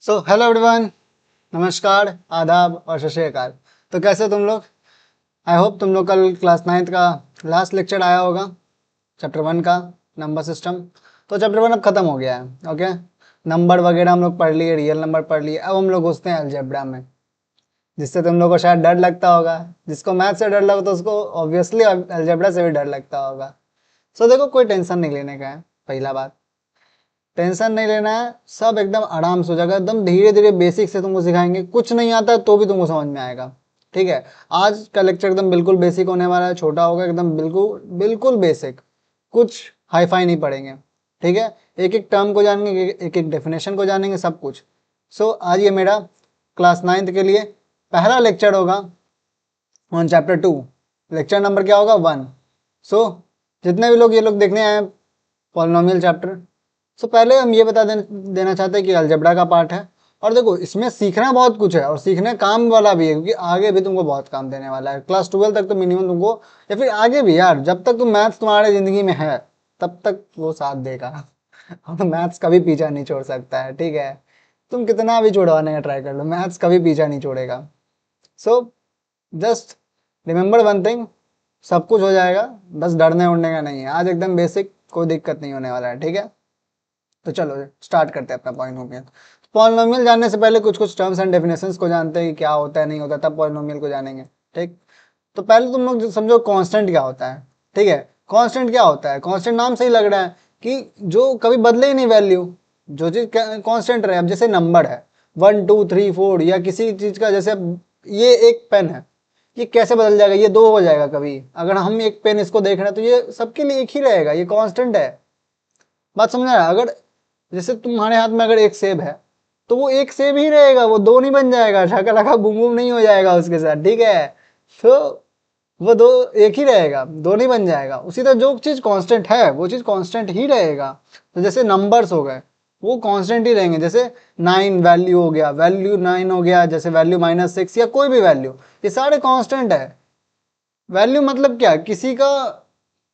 So hello everyone, नमस्कार, आदाब और सत श्री अकाल। तो कैसे हो तुम लोग? आई होप तुम लोग कल क्लास 9th का लास्ट लेक्चर आया होगा, चैप्टर 1 का नंबर सिस्टम। तो चैप्टर 1 अब खत्म हो गया है। ओके, नंबर वगैरह हम लोग पढ़ लिए, रियल नंबर पढ़ लिए। अब हम लोग घुसते हैं अलजेब्रा में, जिससे तुम लोग को शायद डर लगता होगा। जिसको मैथ से डर लगा तो उसको ऑब्वियसली अलजेब्रा से भी डर लगता होगा। सो देखो, कोई टेंशन नहीं लेने का है। पहला बात, टेंशन नहीं लेना है, सब एकदम आराम से हो जाएगा। एकदम धीरे धीरे बेसिक से तुमको सिखाएंगे, कुछ नहीं आता है तो भी तुमको समझ में आएगा। ठीक है, आज का लेक्चर एकदम बिल्कुल बेसिक होने वाला है, छोटा होगा एकदम, बिल्कुल बिल्कुल बेसिक, कुछ हाई फाई नहीं पढ़ेंगे। ठीक है, एक एक टर्म को जानेंगे, एक एक डेफिनेशन को जानेंगे, सब कुछ। सो आज ये मेरा क्लास 9th के लिए पहला लेक्चर होगा ऑन चैप्टर 2। लेक्चर नंबर क्या होगा? 1। सो जितने भी लोग ये लोग देखने आए पॉलिनोमियल चैप्टर, सो पहले हम ये बता देना चाहते हैं कि अलजेब्रा का पार्ट है। और देखो, इसमें सीखना बहुत कुछ है और सीखने काम वाला भी है, क्योंकि आगे भी तुमको बहुत काम देने वाला है। क्लास 12 तक तो मिनिमम तुमको, या फिर आगे भी यार, जब तक तुम मैथ्स तुम्हारे जिंदगी में है तब तक वो साथ देगा। और मैथ्स कभी पीछा नहीं छोड़ सकता है। ठीक है, तुम कितना भी छुड़वाने का ट्राई कर लो, मैथ्स कभी पीछा नहीं छोड़ेगा। So just remember one thing, सब कुछ हो जाएगा, बस डरने उड़ने का नहीं है। आज एकदम बेसिक, कोई दिक्कत नहीं होने वाला है। ठीक है, तो चलो स्टार्ट करते हैं अपना पॉलिनोमियल। पॉलिनोमियल जानने से पहले कुछ कुछ टर्म्स एंड डेफिनेशंस को जानते हैं कि क्या होता है नहीं होता, तब पॉलिनोमियल को जानेंगे। ठीक, तो पहले तुम लोग समझो कांस्टेंट क्या होता है। ठीक है, कांस्टेंट क्या होता है? कांस्टेंट नाम से ही लग रहा है कि जो कभी बदले ही नहीं वैल्यू, जो चीज कांस्टेंट रहे। अब जैसे नंबर है 1 2 3 4, या किसी चीज का, जैसे अब ये एक पेन है, ये कैसे बदल जाएगा? ये दो हो जाएगा कभी। अगर हम एक पेन इसको देख रहे हैं तो ये सबके लिए एक ही रहेगा, ये कांस्टेंट है। बात समझ रहा है? अगर जैसे तुम्हारे हाथ में अगर एक सेब है तो वो एक सेब ही रहेगा, वो दो नहीं बन जाएगा, शाका लाका बूम बूम नहीं हो जाएगा उसके साथ। ठीक है, तो वो दो एक ही रहेगा, दो नहीं बन जाएगा। उसी तरह जो चीज कांस्टेंट है वो चीज कांस्टेंट ही रहेगा। तो जैसे नंबर्स हो गए, वो कांस्टेंट ही रहेंगे। जैसे 9 वैल्यू हो गया, वैल्यू 9 हो गया, जैसे वैल्यू -6 या कोई भी वैल्यू, ये सारे कांस्टेंट है। वैल्यू मतलब क्या? किसी का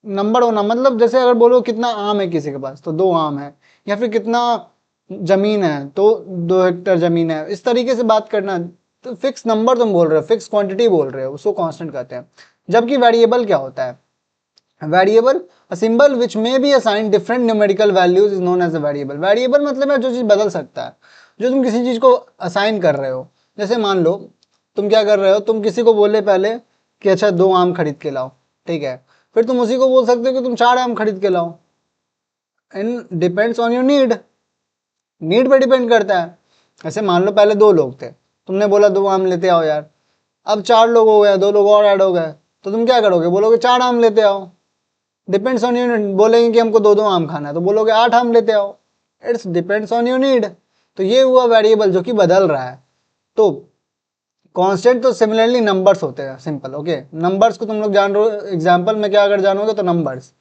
नंबर होना, मतलब जैसे अगर बोलो कितना आम है किसी के पास तो 2 आम है, या फिर कितना जमीन है तो 2 हेक्टेयर जमीन है। इस तरीके से बात करना, तो फिक्स नंबर तुम बोल रहे हो, फिक्स क्वांटिटी बोल रहे हो, उसको कांस्टेंट कहते हैं। जबकि वेरिएबल क्या होता है? Variable, a symbol which may be assign different numerical values is known as a variable. Variable मतलब है जो चीज बदल सकता है, जो तुम किसी चीज को असाइन कर रहे हो। जैसे मान लो तुम क्या कर रहे हो, तुम किसी को बोले पहले कि अच्छा 2 आम खरीद के लाओ। ठीक है, फिर तुम उसी को बोल सकते हो कि तुम 4 आम खरीद के लाओ। And depends on your need, need पे डिपेंड करता है। ऐसे मान लो पहले 2 लोग थे, तुमने बोला 2 आम लेते आओ यार। अब 4 लोग हो गए, 2 लोग और ऐड हो गए, तो तुम क्या करोगे? बोलोगे 4 आम लेते आओ। डिपेंड्स ऑन योर नीड, बोलेंगे कि हमको 2 आम खाना है तो बोलोगे 8 आम लेते आओ। It's depends on your need. तो ये हुआ वेरिएबल जो कि बदल रहा है। तो कांस्टेंट तो सिमिलरली नंबर्स होते हैं, सिंपल। ओके, नंबर्स को तुम लोग जान रहे हो, एग्जांपल में क्या अगर जानोगे तो नंबर्स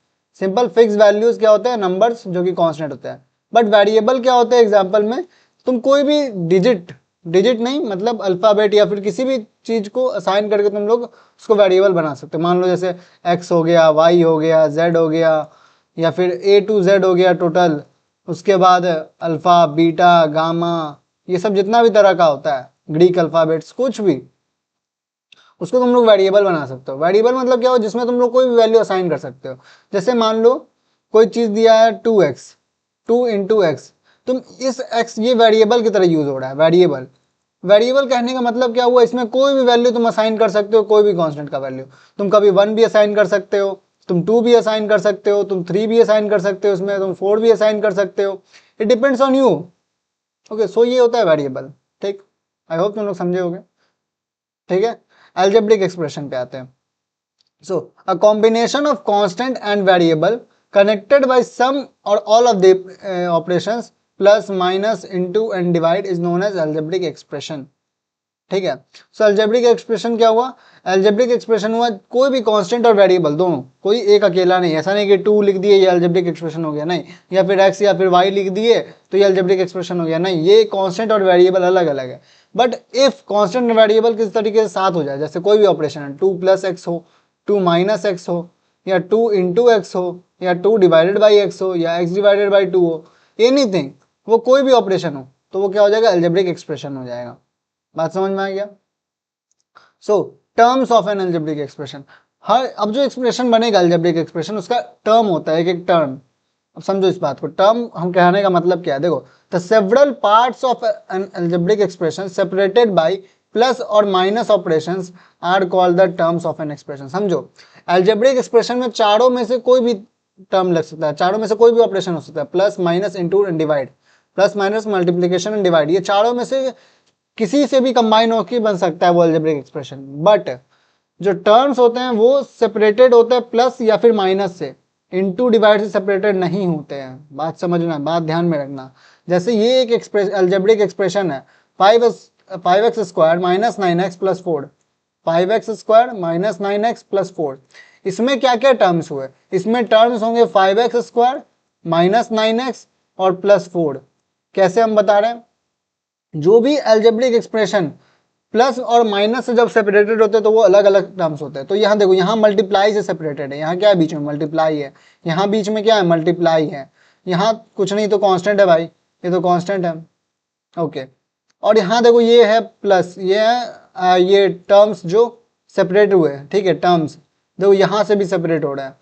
सिंपल फिक्स वैल्यूज क्या होते हैं? नंबर्स, जो कि कांस्टेंट होते हैं। बट वेरिएबल क्या होते हैं? एग्जांपल में तुम कोई भी डिजिट, डिजिट नहीं मतलब अल्फाबेट या फिर किसी भी चीज को असाइन करके तुम लोग उसको वेरिएबल बना सकते हो। मान लो जैसे एक्स हो गया, वाई हो गया, जेड हो गया, या फिर ए टू जेड हो गया टोटल। उसके बाद अल्फा, बीटा, गामा, ये सब जितना भी तरह का होता है, ग्रीक अल्फाबेट्स, कुछ भी, उसको तुम लोग वेरिएबल बना सकते हो। वेरिएबल मतलब क्या हो? जिसमें तुम लोग कोई भी वैल्यू असाइन कर सकते हो। जैसे मान लो कोई चीज दिया है 2x, 2 इंटू एक्स, तुम इस x, ये वेरिएबल की तरह यूज हो रहा है। वेरिएबल, वेरिएबल कहने का मतलब क्या हुआ? इसमें कोई भी वैल्यू तुम असाइन कर सकते हो, कोई भी कांस्टेंट का वैल्यू। तुम कभी 1 भी असाइन कर सकते हो, तुम 2 भी असाइन कर सकते हो, तुम 3 भी असाइन कर सकते हो, इसमें तुम 4 भी असाइन कर सकते हो। It depends on you. Okay, so ये होता है वेरिएबल। ठीक, आई होप तुम लोग समझे होगे। ठीक है, अलजेब्रिक एक्सप्रेशन पे आते हैं। So a combination of constant and variable connected by some or all of the operations plus minus into and divide is known as algebraic expression. ठीक है, सो अलजेब्रिक एक्सप्रेशन क्या हुआ? अलजेब्रिक एक्सप्रेशन हुआ कोई भी कांस्टेंट और वेरिएबल दोनों, कोई एक अकेला नहीं। ऐसा नहीं कि 2 लिख दिए ये अलजेब्रिक एक्सप्रेशन हो गया, नहीं, या फिर x या फिर y लिख दिए तो ये अलजेब्रिक एक्सप्रेशन हो गया, नहीं। ये कांस्टेंट और वेरिएबल अलग अलग है। बट इफ कांस्टेंट और वेरिएबल किस तरीके से साथ हो जाए, जैसे कोई भी ऑपरेशन है, 2 प्लस एक्स हो, 2 माइनस एक्स हो, या 2 इंटू एक्स हो, या 2 डिवाइडेड बाई एक्स हो, या x डिवाइडेड बाई 2 हो, एनीथिंग, वो कोई भी ऑपरेशन हो, तो वो क्या हो जाएगा, अलजेब्रिक एक्सप्रेशन हो जाएगा। बात समझ में आ गया। So terms of an algebraic expression, हर अब जो एक्सप्रेशन बनेगा अलजेब्रिक एक्सप्रेशन उसका टर्म होता है, एक एक टर्म। अब समझो इस बात को, टर्म हम कहने का मतलब क्या है, देखो the several parts of an algebraic expression separated by plus or minus operations are called the terms of an expression. समझो अलजेब्रिक एक्सप्रेशन में चारों में से कोई भी टर्म लग सकता है, चारों में से कोई भी ऑपरेशन हो सकता है, plus minus into and divide, plus minus multiplication and divide, ये चारों में से किसी से भी कंबाइन होकर बन सकता है वो अलजेब्रिक एक्सप्रेशन। बट जो टर्म्स होते हैं वो सेपरेटेड होते हैं प्लस या फिर माइनस से, इनटू डिवाइड से सेपरेटेड नहीं होते हैं। बात समझना, बात ध्यान में रखना। जैसे ये एक अलजेब्रिक एक्सप्रेशन है, 5x square minus 9x plus 4, 5x square minus 9x plus 4। इसमें क्या क्या टर्म्स हुए, इसमें टर्म्स होंगे 5x स्क्वायर माइनस 9x और प्लस 4। कैसे हम बता रहे हैं, जो भी algebraic expression plus or minus से जब सेपरेटेड होते हैं तो वो अलग अलग टर्म्स होते हैं। तो यहाँ देखो, यहाँ मल्टीप्लाई से सेपरेटेड है, यहाँ क्या है बीच में, मल्टीप्लाई है, यहाँ बीच में क्या है, मल्टीप्लाई है, यहाँ कुछ नहीं तो कांस्टेंट है भाई, ये तो कांस्टेंट है। ओके, और यहाँ देखो ये है प्लस, ये है ये टर्म्स जो सेपरेट हुए हैं, ठीक है, टर्म्स देखो यहाँ से भी सेपरेट हो रहा है।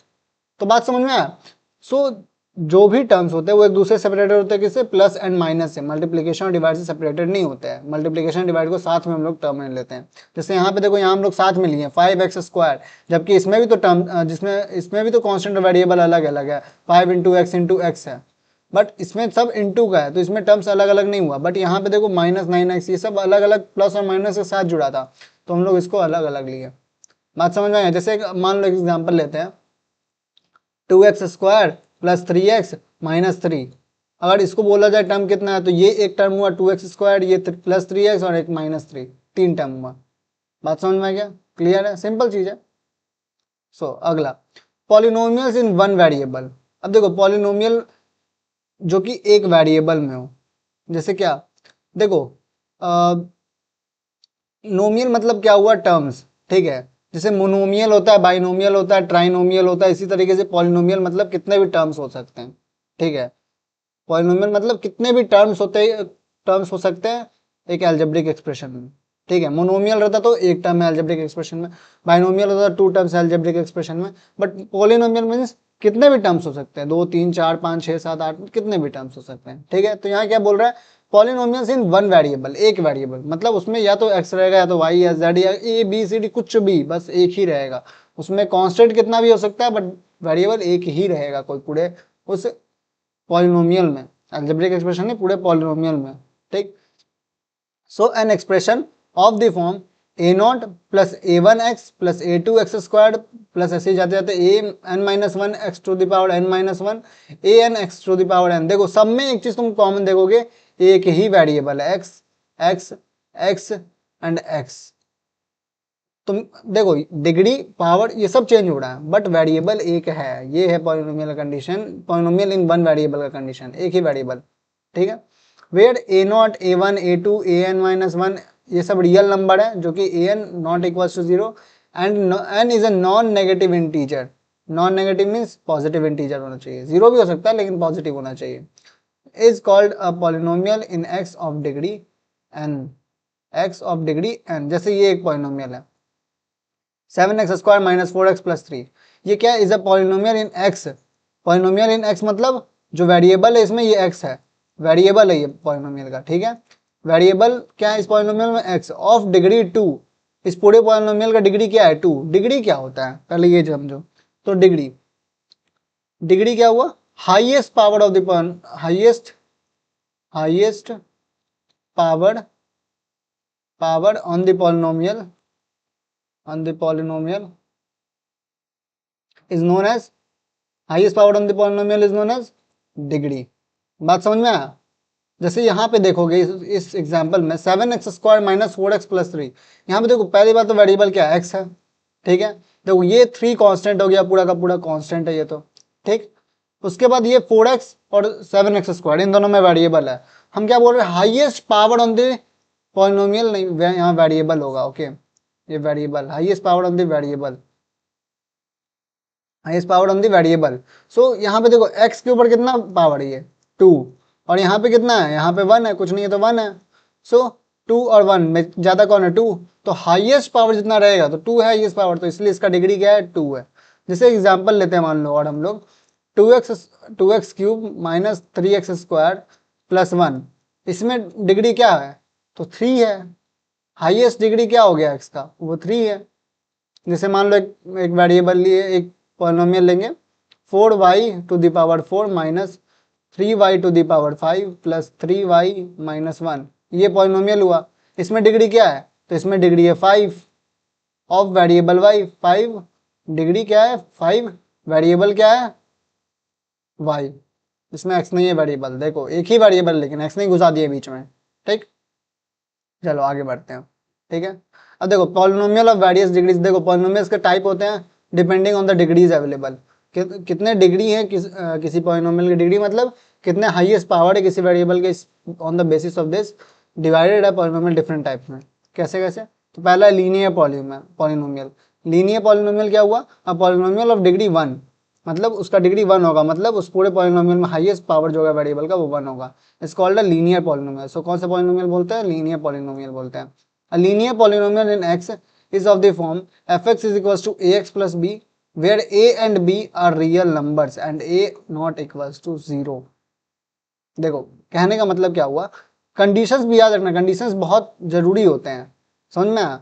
तो बात समझ में आया। सो जो भी टर्म्स होते हैं वो एक दूसरे से सेपरेटेड होते हैं, किससे, प्लस एंड माइनस से, मल्टीप्लिकेशन और डिवाइड से सेपरेटेड नहीं होते हैं। मल्टीप्लिकेशन डिवाइड को साथ में हम लोग टर्म में लेते हैं। जैसे यहाँ पे देखो, यहाँ हम लोग साथ में लिए 5x स्क्वायर, जबकि इसमें भी तो टर्म, जिसमें इसमें भी तो कांस्टेंट और वेरिएबल अलग अलग है, 5 इंटू एक्स है, बट इसमें सब इंटू का है तो इसमें टर्म्स अलग अलग नहीं हुआ। बट यहाँ पे देखो माइनस 9x, ये सब अलग अलग प्लस और माइनस के साथ जुड़ा था, तो हम लोग इसको अलग अलग लिए। बात समझ में आया। जैसे मान लो एक एग्जाम्पल लेते हैं, 2x square plus 3x minus 3। अगर इसको बोला जाए टर्म कितना है, तो ये एक टर्म हुआ 2x स्क्वायर, ये प्लस 3x और एक माइनस 3, तीन टर्म हुआ। बात समझ में आ गया, क्लियर है, सिंपल चीज है। सो अगला, पॉलिनोमियल्स इन वन वेरिएबल। अब देखो पॉलिनोमियल जो कि एक वेरिएबल में हो, जैसे क्या, देखो नोमियल मतलब क्या हुआ, टर्म्स, ठीक है। जैसे मोनोमियल होता है, बाइनोमियल होता है, ट्राइनोमियल होता है, इसी तरीके से पॉलिनोमियल मतलब कितने भी टर्म्स हो सकते हैं, ठीक है। पॉलिनोमियल मतलब कितने भी टर्म्स हो सकते हैं एक अलजेब्रिक एक्सप्रेशन में, ठीक है। मोनोमियल रहता तो एक टर्म है अलजेब्रिक एक्सप्रेशन में, बाइनोमियल होता 2 टर्म्स है अलजेब्रिक एक्सप्रेशन में, बट पॉलिनोमियल मीन्स कितने भी टर्म्स हो सकते हैं, 2 3 4 5 6 7 8, कितने भी टर्म्स हो सकते हैं, ठीक है। तो यहाँ क्या बोल रहा है, पॉलिनोमियल्स इन वन वेरिएबल, एक वेरिएबल, मतलब उसमें या तो x रहेगा या तो y या z या a b c d, कुछ भी, बस एक ही रहेगा। उसमें कांस्टेंट कितना भी हो सकता है बट वेरिएबल एक ही रहेगा कोई, पूरे उस पॉलिनोमियल में, अलजेब्रिक एक्सप्रेशन है पूरे पॉलिनोमियल में, ठीक। So an expression of the form a0 plus a1x plus a2x squared plus ऐसे जाते जाते an-1 x to the power n-1 an x to the power n। देखो सब में एक चीज तुम कॉमन देखोगे, एक ही वेरिएबल है x x x and x। तुम देखो डिग्री पावर ये सब चेंज हो रहा है बट वेरिएबल एक है, ये है polynomial condition, polynomial in one variable का कंडीशन, एक ही वेरिएबल, ठीक है। Where a0 a1 a2 an-1 ये सब रियल नंबर है जो कि an not equal to 0 and n is a non negative integer. Non negative means positive integer होना चाहिए, जीरो भी हो सकता है लेकिन पॉजिटिव होना चाहिए। Is called a polynomial in x of degree n, x of degree n। जैसे ये एक पॉलिनोमियल है 7x square minus 4x plus 3, ये क्या is a polynomial in x। Polynomial in x मतलब जो वेरिएबल है इसमें ये x है, वेरिएबल है ये पॉलिनोमियल का, ठीक है। वेरिएबल क्या है इस पॉलिनोमियल में, x ऑफ डिग्री 2। इस पूरे पॉलिनोमियल का डिग्री क्या है, 2। डिग्री क्या होता है पहले ये समझो, तो डिग्री, डिग्री क्या हुआ, highest power of the highest power on the polynomial is known as, highest power on the polynomial is known as degree. बात समझ में आया। जैसे यहाँ पे देखोगे इस एग्जांपल में 7x square minus 4x plus 3, यहाँ पे देखो पहली बात तो वेरिएबल क्या है, x है, ठीक है। देखो ये 3 कांस्टेंट हो गया, पूरा का पूरा कांस्टेंट है ये तो, ठीक। उसके बाद ये 4x और 7x स्क्वायर इन दोनों में वेरिएबल है। हम क्या बोल रहे हैं, highest power on the polynomial, नहीं यहाँ वेरिएबल होगा, ओके, ये variable, highest power on the variable, highest power on the variable. So यहाँ पे देखो x के ऊपर कितना पावर है, ये 2, और यहाँ पे कितना है, यहाँ पे 1 है, कुछ नहीं है तो 1 है। सो 2 और 1 में ज़्यादा कौन है, 2। तो हाईएस्ट पावर जितना रहेगा तो 2 है हाईएस्ट पावर, तो इसलिए इसका डिग्री क्या है, 2 है। जैसे एग्जाम्पल लेते हैं मान लो, और हम लोग 2x cube minus 3x square plus 1, इसमें डिग्री क्या है, तो 3 है। हाईएस्ट डिग्री क्या हो गया x का, वो 3 है। जैसे मान लो एक वेरिएबल लिए, एक पॉलिनोमियल लेंगे 4y⁴ minus 3y⁵ plus 3y minus 1, ये पॉलिनोमियल हुआ। इसमें डिग्री क्या है, तो इसमें डिग्री है 5 ऑफ वेरिएबल y। 5 डिग्री क्या है, 5, वेरिएबल क्या है, y। इसमें x नहीं है वेरिएबल, देखो एक ही वेरिएबल लेकिन x नहीं घुसा दिए बीच में। ठीक, चलो आगे बढ़ते हैं। ठीक है, अब देखो पॉलिनोमियल ऑफ वेरियस डिग्रीज, देखो पॉलिनोमियल्स के टाइप होते हैं depending on the degrees available. कितने डिग्री है किसी पॉलिनोमियल की डिग्री, मतलब कितने हाईएस्ट पावर है किसी वेरिएबल के, on the basis of this divided है पॉलिनोमियल डिफरेंट टाइप्स में। कैसे कैसे, तो पहला है लीनियर पॉलिनोमियल। लीनियर पॉलिनोमियल क्या हुआ, अ पॉलिनोमियल ऑफ डिग्री 1, मतलब उसका डिग्री 1 होगा, मतलब उस पूरे पॉलिनोमियल में हाईएस्ट पावर जो है वेरिएबल का वो 1 होगा। It's called a linear polynomial. So कौन सा पॉलिनोमियल बोलते हैं, लीनियर पॉलिनोमियल बोलते हैं। A linear polynomial in x is of the form fx is equals to ax plus b where a and b are real numbers and a not equals to 0। देखो कहने का मतलब क्या हुआ, कंडीशंस भी याद रखना, कंडीशंस बहुत जरूरी होते हैं, समझ में आया।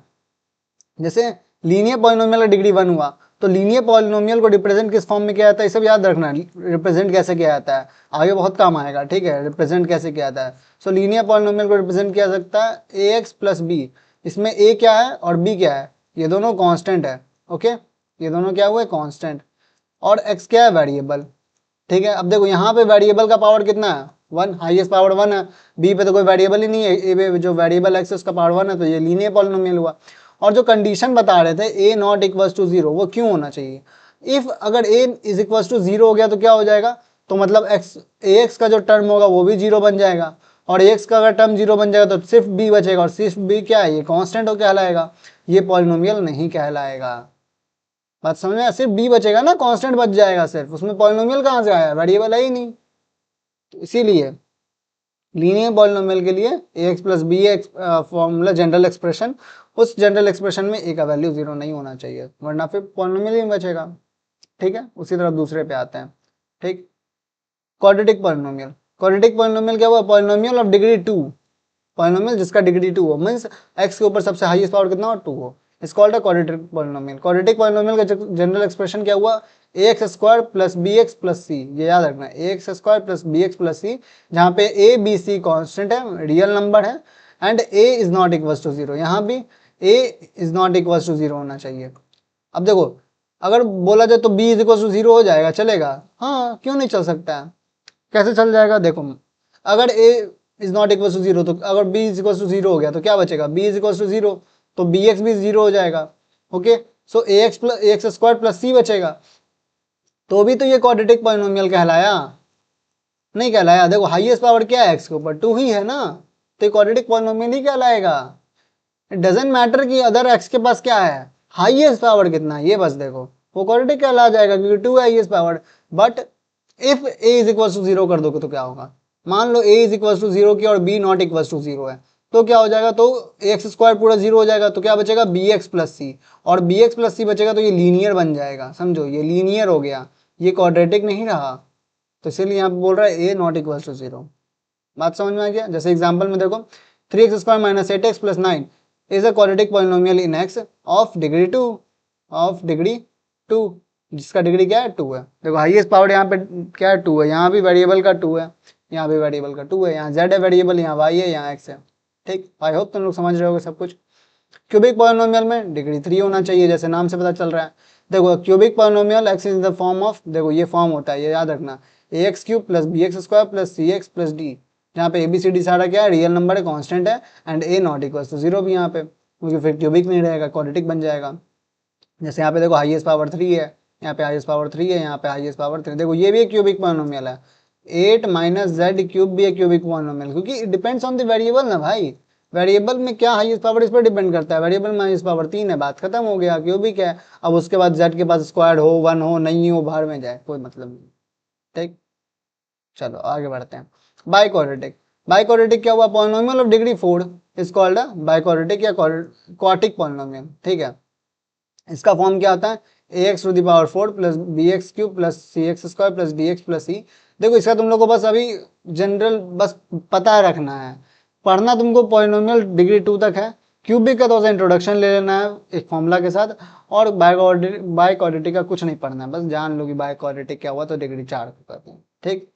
जैसे लीनियर पॉलिनोमियल का डिग्री 1 हुआ, तो लीनियर पॉलिनोमियल को रिप्रेजेंट किस फॉर्म में किया जाता है, ये सब याद रखना, रिप्रेजेंट कैसे किया जाता है, आगे बहुत काम आएगा। ठीक है, रिप्रेजेंट कैसे किया जाता है। सो लीनियर पॉलिनोमियल को रिप्रेजेंट किया जा सकता है ax प्लस बी, इसमें a क्या है और b क्या है, ये दोनों कांस्टेंट है। ओके, ये दोनों क्या हुए, कांस्टेंट, और x क्या है, वेरिएबल। ठीक है, अब देखो यहाँ पे वेरिएबल का पावर कितना है, 1, हाईएस्ट पावर 1 है। b पे तो कोई वेरिएबल ही नहीं है, a पे जो वेरिएबल x है उसका पावर 1 है, तो ये लीनियर पॉलिनोमियल हुआ। और जो कंडीशन बता रहे थे a नॉट इक्वल्स टू 0, वो क्यों होना चाहिए, इफ अगर a इज इक्वल्स टू 0 हो गया तो क्या हो जाएगा, तो मतलब ax का जो टर्म होगा वो भी 0 बन जाएगा, और ax का अगर टर्म 0 बन जाएगा तो सिर्फ b बचेगा, और सिर्फ b क्या है, ये कांस्टेंट हो कहलाएगा, ये पॉलिनोमियल नहीं कहलाएगा। बात समझ में, सिर्फ b बचेगा ना, कांस्टेंट बच जाएगा सिर्फ, उसमें पॉलिनोमियल कहाँ से आया, वेरिएबल है ही नहीं। तो इसीलिए लीनियर पॉलिनोमियल के लिए ax plus b formula general expression, उस जनरल एक्सप्रेशन में a का वैल्यू 0 नहीं होना चाहिए, वरना फिर पॉलिनोमियल ही बचेगा। ठीक है, उसी तरह दूसरे पे आते हैं। ठीक, क्वाड्रेटिक पॉलिनोमियल। क्वाड्रेटिक पॉलिनोमियल क्या हुआ, पॉलिनोमियल ऑफ डिग्री 2, पॉलिनोमियल जिसका डिग्री 2 हो, मींस x के ऊपर सबसे हाईएस्ट पावर कितना हो, 2 हो, इस कॉल्ड है क्वाड्रेटिक पॉलिनोमियल। क्वाड्रेटिक पॉलिनोमियल का जनरल एक्सप्रेशन क्या हुआ, ax square plus bx plus c, ये याद रखना है, ax square plus bx plus c, जहाँ पे a b c कांस्टेंट है, रियल नंबर है, and a is not equals to 0, यहाँ भी a is not equals to 0 होना चाहिए। अब देखो अगर बोला जाए तो b इज इक्वल्स टू 0 हो जाएगा, चलेगा, हाँ क्यों नहीं चल सकता है, कैसे चल जाएगा, देखो अगर a is not equal to 0, तो अगर b इज इक्वल टू 0 हो गया तो क्या बचेगा, b इज इक्वल टू 0, तो bx भी 0 हो जाएगा। ओके, सो ax स्क्वायर प्लस c बचेगा, तो भी तो ये क्वाड्रेटिक पॉलिनोमियल कहलाया, नहीं कहलाया। देखो हाईएस्ट पावर क्या है x के ऊपर, 2 ही है ना, तो ये क्वाड्रेटिक पॉलिनोमियल ही कहलाएगा। इट डजेंट मैटर कि अदर x के पास क्या है, हाईएस्ट पावर कितना है, ये बस देखो वो क्वाड्रेटिक कहला जाएगा क्योंकि 2 है highest power. But if a is equal to 0 कर दोगे तो क्या होगा, मान लो a इज इक्वल टू 0 की और b नॉट इक्वल टू 0 है, तो क्या हो जाएगा, तो एक्स स्क्वायर पूरा 0 हो जाएगा, तो क्या बचेगा, bx प्लस सी, और bx प्लस सी बचेगा तो ये लीनियर बन जाएगा, समझो ये लीनियर हो गया, ये क्वाड्रेटिक नहीं रहा। तो इसीलिए यहाँ पे बोल रहा है a नॉट इक्वल टू 0। बात समझ में आ गया। जैसे एग्जाम्पल में देखो 3x square minus 8x plus 9 is a quadratic polynomial in x of degree 2, of degree 2, जिसका डिग्री क्या है, 2 है। देखो हाईएस्ट पावर यहाँ पे क्या है, 2 है, यहाँ भी वेरिएबल का 2 है, यहाँ भी वेरिएबल का 2 है, यहाँ z है वेरिएबल, यहाँ y है, यहाँ x है। ठीक, आई होप तुम लोग समझ रहे होगे सब कुछ। क्यूबिक पॉलिनोमियल में डिग्री 3 होना चाहिए, जैसे नाम से पता चल रहा है। देखो cubic polynomial x is the form of, देखो ये फॉर्म होता है, ये याद रखना, ax cube plus bx square plus cx plus d, जहाँ पे ABCD सारा क्या है, रियल नंबर है, कांस्टेंट है, and a not equal to 0 भी यहाँ पे, क्योंकि फिर क्यूबिक नहीं रहेगा, क्वाड्रेटिक बन जाएगा। जैसे यहाँ पे देखो हाईएस्ट पावर 3 है, यहाँ पे हाईएस्ट पावर 3 है, यहाँ पे हाईएस्ट पावर 3, देखो ये भी एक क्यूबिक पॉलिनोमियल है। 8 माइनस जेड क्यूब भी एक क्यूबिक पॉलिनोमियल, क्योंकि it depends on the variable ना भाई, वेरिएबल में क्या हाईएस्ट पावर इस पर डिपेंड करता है, वेरिएबल में हाईएस्ट पावर 3 है, बात खत्म हो गया, क्यूबिक है। अब उसके बाद जेड के पास स्क्वायर हो, 1 हो, नहीं हो, बाहर में जाए, कोई मतलब नहीं। ठीक, चलो आगे बढ़ते हैं। बाइक्वाड्रेटिक, बाइक्वाड्रेटिक क्या हुआ, polynomial of degree 4 is called a biquadratic या क्वाड्रेटिक पॉलिनोमियल, ठीक है। इसका फॉर्म क्या होता है, ax to the power 4 plus b x cube plus c x square plus d x plus c. देखो इसका तुम लोग को बस अभी जनरल बस पता रखना है, पढ़ना तुमको पॉलिनोमियल डिग्री 2 तक है। क्यूबिक का थोड़ा सा इंट्रोडक्शन ले लेना है एक फॉर्मूला के साथ, और बाइक्वाड्रेटिक का कुछ नहीं पढ़ना है, बस जान लो कि बाइक्वाड्रेटिक क्या हुआ तो डिग्री 4 को कहते हैं, ठीक।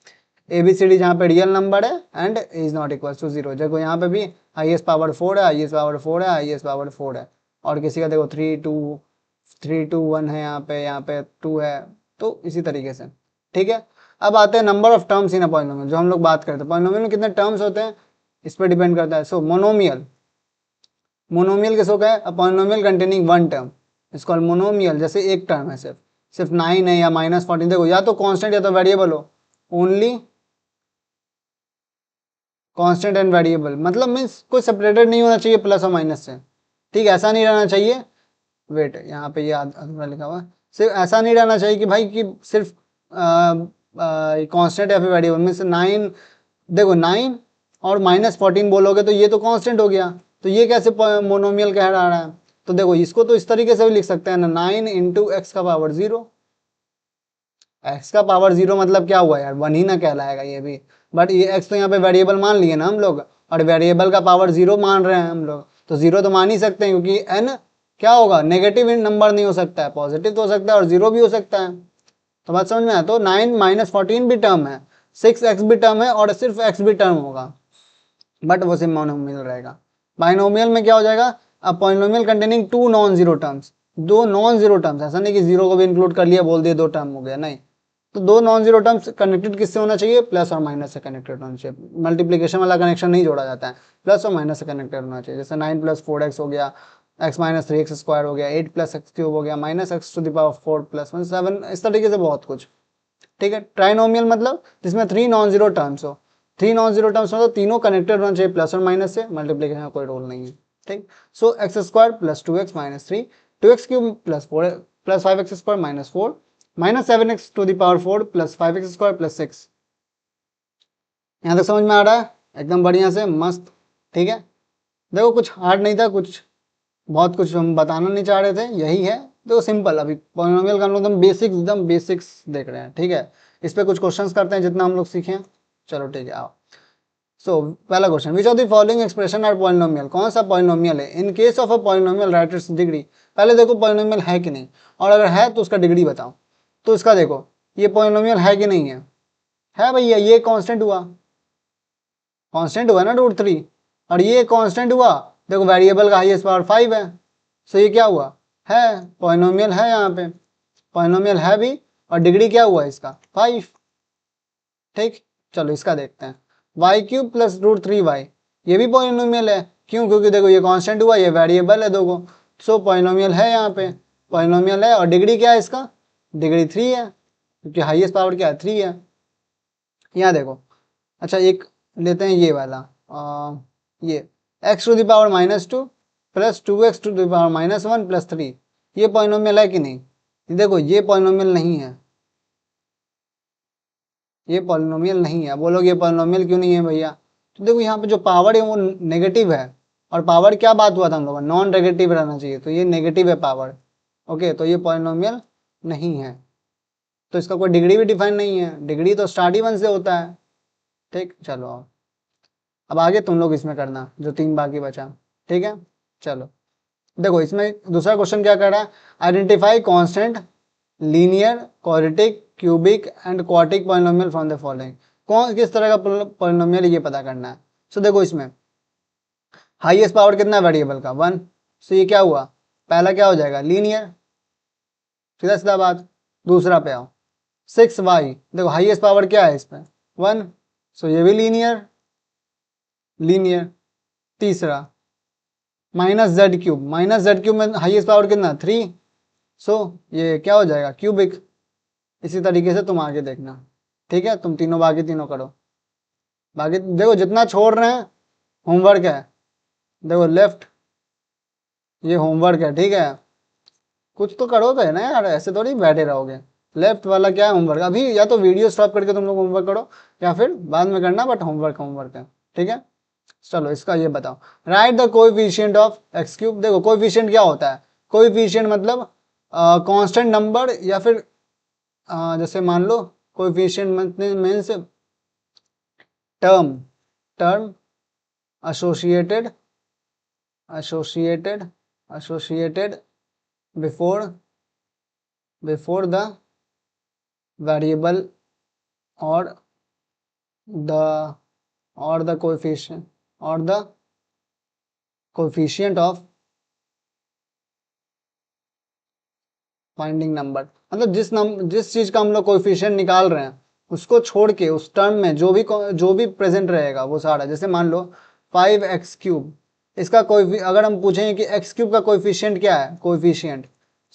ABCD जहाँ पे रियल नंबर है and is not equal to 0, देखो यहाँ पे भी हाईएस्ट पावर 4 है, हाईएस्ट पावर 4 है, हाईएस्ट पावर 4 है, और किसी का देखो 3 2 1 है, यहाँ पे 2 है, तो इसी तरीके से, ठीक है। अब आते हैं number of terms in a polynomial, जो हम लोग बात करते हैं पॉलिनोमियल में कितने टर्म्स होते हैं इस पर डिपेंड करता है। सो मोनोमियल, मोनोमियल किसको कहे, a polynomial containing one term is called monomial, जैसे एक टर्म है सिर्फ 9 है या -14, देखो या तो कांस्टेंट या तो वेरिएबल हो, ओनली कांस्टेंट एंड वेरिएबल, मतलब मीन्स कोई सेपरेटेड नहीं होना चाहिए प्लस और माइनस से, ठीक, ऐसा नहीं रहना चाहिए। वेट यहाँ पे ये अधूरा लिखा हुआ है, सिर्फ ऐसा नहीं रहना चाहिए कि भाई कि सिर्फ कांस्टेंट या फिर वेरिएबल, मीन्स 9, देखो 9 और -14 बोलोगे तो ये तो कांस्टेंट हो गया, तो ये कैसे मोनोमियल कह रहा है, तो देखो इसको तो इस तरीके से भी लिख सकते हैं ना, 9 इंटू एक्स का पावर 0, एक्स का पावर 0 मतलब क्या हुआ यार, 1 ही ना कहलाएगा ये भी, बट ये एक्स तो यहाँ पे वेरिएबल मान लिए ना हम लोग, और वेरिएबल का पावर 0 मान रहे हैं हम लोग, तो 0 तो मान ही सकते हैं, क्योंकि एन क्या होगा, नेगेटिव नंबर नहीं हो सकता है, पॉजिटिव तो हो सकता है और 0 भी हो सकता है। तो बात समझ में आया, तो 9 -14 भी टर्म है, 6x भी टर्म है, और सिर्फ x भी टर्म होगा, बट वो सिर्फ मोनोमियल रहेगा। बाइनोमियल में क्या हो जाएगा, अब polynomial containing 2 non zero terms, 2 non zero terms, ऐसा नहीं कि 0 को भी इंक्लूड कर लिया बोल दिया 2 टर्म हो गया, नहीं, तो 2 नॉन जीरो टर्म्स कनेक्टेड किससे होना चाहिए, प्लस और माइनस से कनेक्टेड होना चाहिए, मल्टीप्लीकेशन वाला कनेक्शन नहीं जोड़ा जाता है, प्लस और माइनस से कनेक्टेड होना चाहिए, जैसे 9 + 4x हो गया, x - 3x स्क्वायर हो गया, 8 + x क्यूब हो गया, -x टू द पावर 4 + 1 7, इस तरीके से बहुत कुछ, ठीक है। ट्राइनोमियल मतलब जिसमें 3 नॉन जीरो टर्म्स हो, 3 नॉन जीरो टर्म्स मतलब तीनों कनेक्टेड होना चाहिए प्लस और माइनस से, मल्टीप्लीकेशन का कोई रोल नहीं है, ठीक। So x square plus 2x - 3, 2x cube plus 4 plus 5x square -4, -7x to the power 4 plus 5x square plus 6। यहाँ तक समझ में आ रहा है, एकदम बढ़िया से मस्त, ठीक है। देखो कुछ हार्ड नहीं था, कुछ बहुत कुछ हम बताना नहीं चाह रहे थे, यही है, देखो सिंपल, अभी पॉलिनोमियल का हम लोग एकदम बेसिक्स देख रहे हैं, ठीक है। इस पे कुछ क्वेश्चंस करते हैं जितना हम लोग सीखे, चलो ठीक है आओ। सो पहला question, which of the following expression are polynomial, कौन सा पॉलिनोमियल है, in case of a polynomial write its degree, पहले देखो पॉलिनोमियल है कि नहीं, और अगर है तो उसका डिग्री बताओ। तो इसका देखो ये पॉलिनोमियल है कि नहीं है भैया, ये कांस्टेंट हुआ, कांस्टेंट हुआ ना √3, और ये कांस्टेंट हुआ, देखो वेरिएबल का हाईएस्ट पावर 5 है, सो ये क्या हुआ, है पॉलिनोमियल है, यहाँ पे पॉलिनोमियल है भी, और डिग्री क्या हुआ इसका 5, ठीक। चलो इसका देखते हैं, y³ प्लस √3y, ये भी पॉलिनोमियल है, क्यों, क्योंकि देखो ये कांस्टेंट हुआ, ये वेरिएबल है दोगो, सो पॉलिनोमियल है, यहाँ पे पॉलिनोमियल है, और डिग्री क्या है इसका, डिग्री 3 है, क्योंकि हाईएस्ट पावर क्या है 3 है। यहाँ देखो, अच्छा एक लेते हैं ये वाला, ये x to the power -2 plus 2x to the power -1 plus 3, ये पॉलिनोमियल है कि नहीं, देखो ये पॉलिनोमियल नहीं है, ये पॉलिनोमियल नहीं है, बोलोगे ये पॉलिनोमियल क्यों नहीं है भैया, तो देखो यहाँ पे जो पावर है वो नेगेटिव है, और पावर क्या बात हुआ था हम लोग, नॉन नेगेटिव रहना चाहिए, तो ये नेगेटिव है पावर, ओके, तो ये पॉलिनोमियल नहीं है, तो इसका कोई डिग्री भी डिफाइन नहीं है, डिग्री तो स्टार्ट ही 1 से होता है, ठीक। चलो अब आगे तुम लोग इसमें करना जो 3 बाकी बचा, ठीक है। चलो देखो इसमें दूसरा क्वेश्चन क्या कर रहा है, identify constant linear quadratic cubic and quartic polynomial from the following, कौन किस तरह का पॉलिनोमियल ये पता करना है। सो देखो इसमें हाईएस्ट पावर कितना है वेरिएबल का 1, सो ये क्या हुआ, पहला क्या हो जाएगा लीनियर, सीधा सीधा बात। दूसरा पे आओ 6y, देखो हाईएस्ट पावर क्या है इस पर 1, सो ये भी लीनियर, लीनियर। तीसरा -z³ में हाईएस्ट पावर कितना 3, सो ये क्या हो जाएगा क्यूबिक। इसी तरीके से तुम आगे देखना, ठीक है, तुम तीनों बाकी तीनों करो, बाकी देखो जितना छोड़ रहे हैं होमवर्क है, देखो लेफ्ट ये होमवर्क है, ठीक है, कुछ तो करोगे ना यार, ऐसे थोड़ी बैठे रहोगे, लेफ्ट वाला क्या है, होमवर्क। अभी या तो वीडियो स्टॉप करके तुम लोग होमवर्क करो या फिर बाद में करना, बट होमवर्क होमवर्क है, ठीक है। चलो इसका ये बताओ, right the coefficient of x cube. देखो कोएफिशिएंट क्या होता है, कोएफिशिएंट मतलब कांस्टेंट नंबर, या फिर जैसे मान लो coefficient means term, term associated associated associated before the variable or the coefficient of finding number. मतलब जिस चीज का हम लोग कोएफिशिएंट निकाल रहे हैं उसको छोड़ के उस टर्म में जो भी प्रेजेंट रहेगा वो सारा, जैसे मान लो 5x³ इसका कोई, अगर हम पूछेंगे कि x³ का कोएफिशिएंट क्या है, कोएफिशिएंट,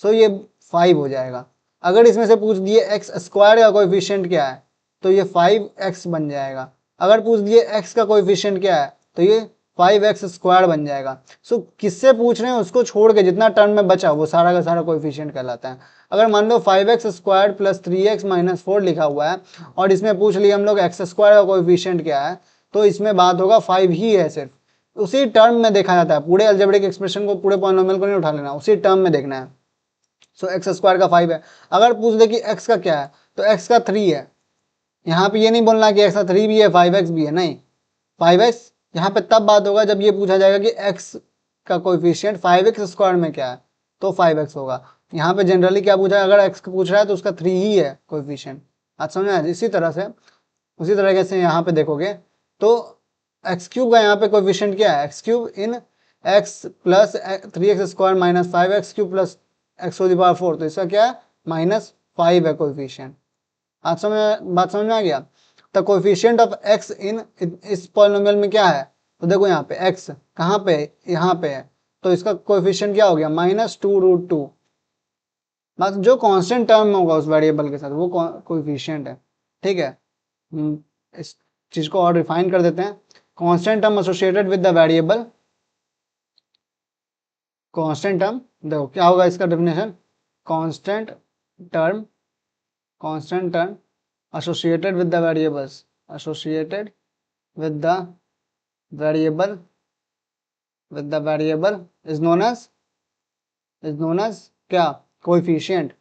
सो ये 5 हो जाएगा। अगर इसमें से पूछ दिए x² का कोएफिशिएंट क्या है तो ये 5x बन जाएगा। अगर पूछ दिए x का कोएफिशिएंट क्या है तो ये 5x² बन जाएगा। सो किससे पूछ रहे हैं उसको छोड़ के जितना टर्म में बचा वो सारा का सारा कोएफिशिएंट कहलाता है। अगर मान लो 5x² + 3x - 4 लिखा हुआ है और इसमें पूछ लिया हम लोग x² का कोएफिशिएंट क्या है, तो इसमें बात होगा 5 ही है, सिर्फ उसी टर्म में देखा जाता है। पूरे अलजेब्रिक एक्सप्रेशन को, पूरे पॉलिनोमियल को नहीं उठा लेना, उसी टर्म में देखना है। सो x² का 5 है। अगर पूछ दे कि x का क्या है तो x का 3 है। यहाँ पे ये नहीं बोलना कि x का 3 भी है 5x भी है, नहीं, 5x यहाँ पे तब बात होगा जब ये पूछा जाएगा कि x का कोएफिशिएंट 5x² में क्या है तो 5x होगा। यहाँ पे जनरली क्या पूछा है, अगर x पूछ रहा है तो उसका 3 ही है कोएफिशिएंट। आज समझ में आया। इसी तरह से उसी तरीके से यहाँ पे देखोगे तो x³ का यहाँ पे कोएफिशिएंट क्या है, x³ इन x + 3x² - 5x³ + x⁴, तो इसका क्या है -5 है कोएफिशिएंट। आज बात समझ में आ गया। द कोएफिशिएंट ऑफ x इन इस पॉलिनोमियल में क्या है, तो देखो यहाँ पे x कहाँ पे, यहाँ पे है, तो इसका कोएफिशिएंट क्या हो गया -2√2। बस जो कांस्टेंट टर्म होगा उस वेरिएबल के साथ वो कोएफिशिएंट है, ठीक है। इस चीज को और रिफाइन कर देते हैं। Constant term associated with the variable, constant term, देखो क्या होगा इसका definition, constant term associated with the variables, associated with the variable is known as क्या, कोएफिशिएंट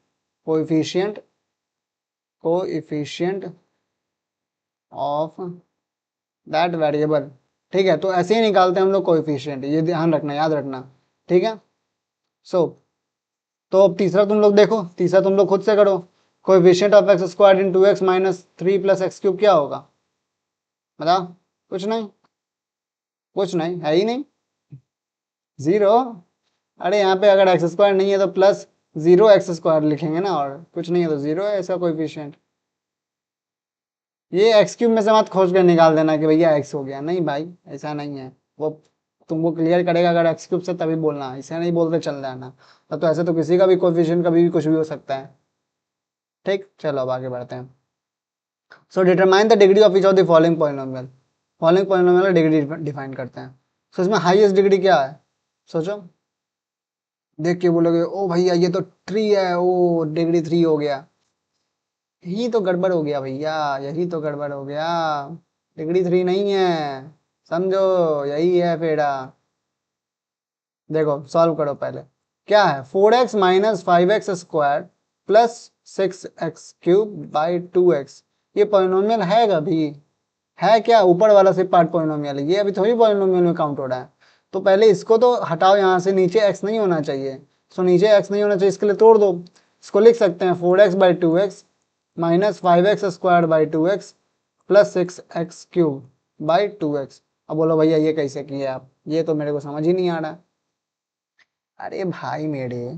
ऑफ दैट वेरिएबल, ठीक है। तो ऐसे ही निकालते हैं हम लोग कोएफिशिएंट, ये ध्यान रखना, याद रखना, ठीक है। तो अब तीसरा तुम लोग देखो, तीसरा तुम लोग खुद से करो। Coefficient of x² in 2x - 3 + x³ क्या होगा, बताओ। कुछ नहीं है ही नहीं, 0। अरे यहाँ पे अगर x² नहीं है तो +0x² लिखेंगे ना, और कुछ नहीं है तो 0 है इसका कोएफिशिएंट। ये x³ में से मत खोज कर निकाल देना कि भैया x हो गया, नहीं भाई ऐसा नहीं है। वो तुमको क्लियर करेगा अगर x³ से, तभी बोलना, इसे नहीं बोलते चल जाना। तो ऐसे तो किसी का भी कोएफिशिएंट कभी भी कुछ भी हो सकता है, ठीक। चलो अब आगे बढ़ते हैं। So determine the degree of each of the following polynomial. Following polynomial का डिग्री डिफाइन करते हैं। सो इसमें हाईएस्ट डिग्री क्या है, सोचो, देख के बोलोगे ओ भैया ये तो 3 है, ओ डिग्री 3 हो गया। यही तो गड़बड़ हो गया भैया, यही तो गड़बड़ हो गया, डिग्री 3 नहीं है, समझो यही है फेड़ा। देखो सॉल्व करो पहले, क्या है 4x - 5x² + 6x³ / 2x। ये पॉलिनोमियल है कभी, है क्या, ऊपर वाला सिर्फ पार्ट पॉलिनोमियल है, ये अभी थोड़ी पॉलिनोमियल में काउंट हो रहा है। तो पहले इसको तो हटाओ, यहाँ से नीचे x नहीं होना चाहिए। सो नीचे x नहीं होना चाहिए, इसके लिए तोड़ दो। इसको लिख सकते हैं 4x / 2x - 5x² / 2x + 6x³ / 2x। अब बोलो भैया ये कैसे किए आप, ये तो मेरे को समझ ही नहीं आ रहा। अरे भाई मेरे,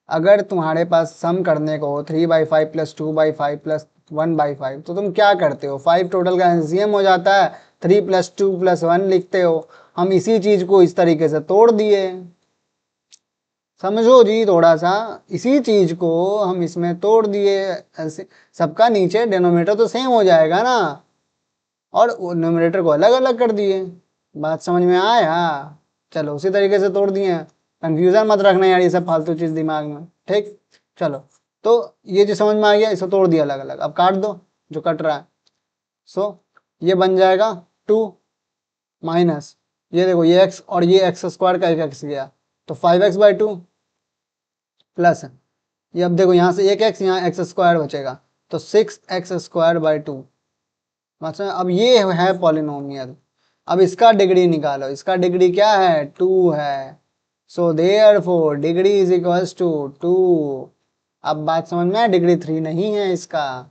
अगर तुम्हारे पास सम करने को 3/5 + 2/5 + 1/5, तो तुम क्या करते हो, 5 टोटल का एलसीएम हो जाता है, 3 + 2 + 1 लिखते हो। हम इसी चीज को इस तरीके से तोड़ दिए, समझो जी थोड़ा सा, इसी चीज को हम इसमें तोड़ दिए। ऐसे सबका नीचे डिनोमिनेटर तो सेम हो जाएगा ना, और न्यूमरेटर को अलग अलग कर दिए। बात समझ में आया, चलो उसी तरीके से तोड़ दिए। कंफ्यूजन मत रखना यार, ये सब फालतू चीज दिमाग में, ठीक। चलो तो ये जो समझ में आ गया, इसे तोड़ दिया अलग अलग, अब काट दो जो कट रहा है। सो ये बन जाएगा 2 माइनस ये देखो ये x और ये एक्स स्क्वायर का एक एक्स गया तो 5x/2 प्लस ये, अब देखो यहाँ से एक x यहाँ एक्स स्क्वायर बचेगा तो 6x²/2। मतलब अब ये है पॉलिनोमियल। अब इसका डिग्री निकालो, इसका डिग्री क्या है 2 है। So therefore degree is equals to 2। अब बात समझ में आया, डिग्री 3 नहीं है इसका,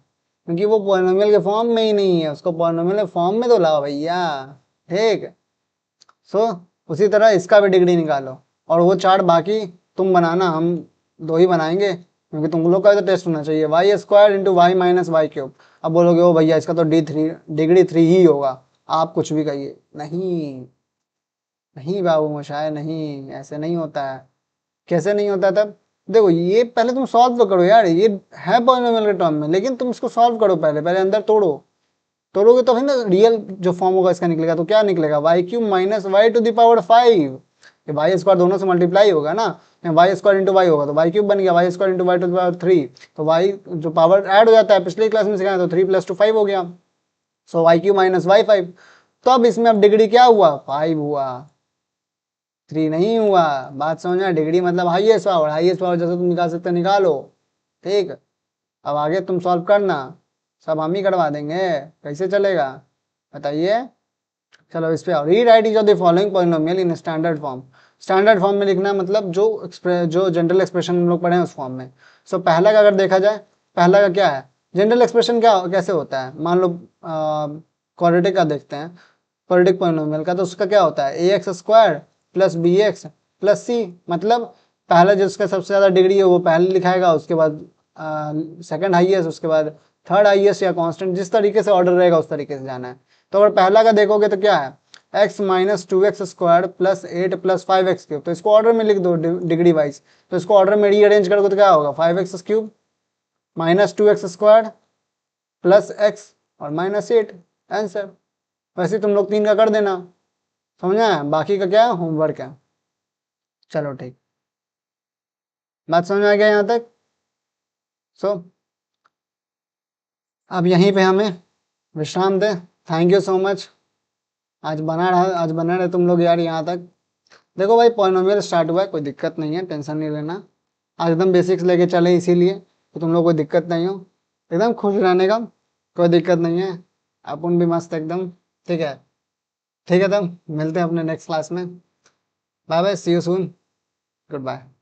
क्योंकि वो पॉलिनोमियल के फॉर्म में ही नहीं है, उसको पॉलिनोमियल के फॉर्म में तो लाओ भैया। ठीक। सो उसी तरह इसका भी डिग्री निकालो, और वो चार्ट बाकी तुम बनाना, हम 2 ही बनाएंगे क्योंकि तुम लोग का तो टेस्ट होना चाहिए। y² into Y minus y³। अब बोलोगे ओ भैया इसका तो डिग्री 3 ही होगा, आप कुछ भी कहिए, नहीं नहीं बाबू मोशाय, नहीं, ऐसे नहीं होता है। कैसे नहीं होता तब, देखो ये पहले तुम सॉल्व तो करो यार, ये है पॉलिनोमियल के टर्म में, लेकिन तुम इसको सॉल्व करो पहले, पहले अंदर तोड़ो, तोड़ोगे तो फिर ना रियल जो फॉर्म होगा इसका निकलेगा। तो क्या निकलेगा y³ माइनस y⁵ ये y² दोनों से मल्टीप्लाई होगा ना, y² इंटू वाई होगा तो y³ बन गया, y² इंटू y⁵ तो y जो पावर ऐड हो जाता है, पिछली क्लास में सिखाया तो 3 + 2 5 हो गया। सो y³ माइनस y⁵। तो अब इसमें अब डिग्री क्या हुआ 5 हुआ, 3 नहीं हुआ। बात समझना, डिग्री मतलब हाईएस्ट पावर, हाईएस्ट पावर जैसे तुम निकाल सकते निकालो। ठीक। अब आगे तुम सॉल्व करना, सब हम ही करवा देंगे, कैसे चलेगा बताइए। चलो इस पे आओ। Rewrite each of the following polynomial in standard form. Standard form में लिखना मतलब जो जनरल एक्सप्रेशन हम लोग पढ़े हैं उस फॉर्म में। सो पहला का अगर देखा जाए, पहला का क्या है, जनरल एक्सप्रेशन क्या कैसे होता है, मान लो क्वाड्रेटिक का देखते हैं, क्वाड्रेटिक पॉलिनोमियल का, तो उसका क्या होता है ax² plus bx plus c। मतलब पहला जिसका सबसे ज़्यादा डिग्री है वो पहले लिखाएगा, उसके बाद सेकंड हाईएस्ट, उसके बाद थर्ड हाईएस्ट या कांस्टेंट, जिस तरीके से ऑर्डर रहेगा उस तरीके से जाना है। तो अगर पहला का देखोगे तो क्या है x minus 2x² plus 8 plus 5x³। तो इसको ऑर्डर में लिख दो डिग्री वाइज, तो इसको ऑर्डर में रीअरेंज करोगे तो क्या होगा 5x³ minus 2x² plus x और माइनस 8 आंसर। वैसे तुम लोग 3 का कर देना, समझा है, बाकी का क्या है होमवर्क है। चलो ठीक, बात समझ में आ गया यहाँ तक। सो अब यहीं पे हमें विश्राम दें। थैंक यू सो मच, आज बना रहे तुम लोग यार यहाँ तक। देखो भाई पॉलिनोमियल स्टार्ट हुआ है, कोई दिक्कत नहीं है, टेंशन नहीं लेना। आज एकदम बेसिक्स लेके चले इसीलिए तो तुम लोग कोई दिक्कत नहीं हो, एकदम खुश रहने का, कोई दिक्कत नहीं है, अपन भी मस्त एकदम। ठीक है, ठीक है, तब मिलते हैं अपने नेक्स्ट क्लास में। Bye bye, see you soon, good bye.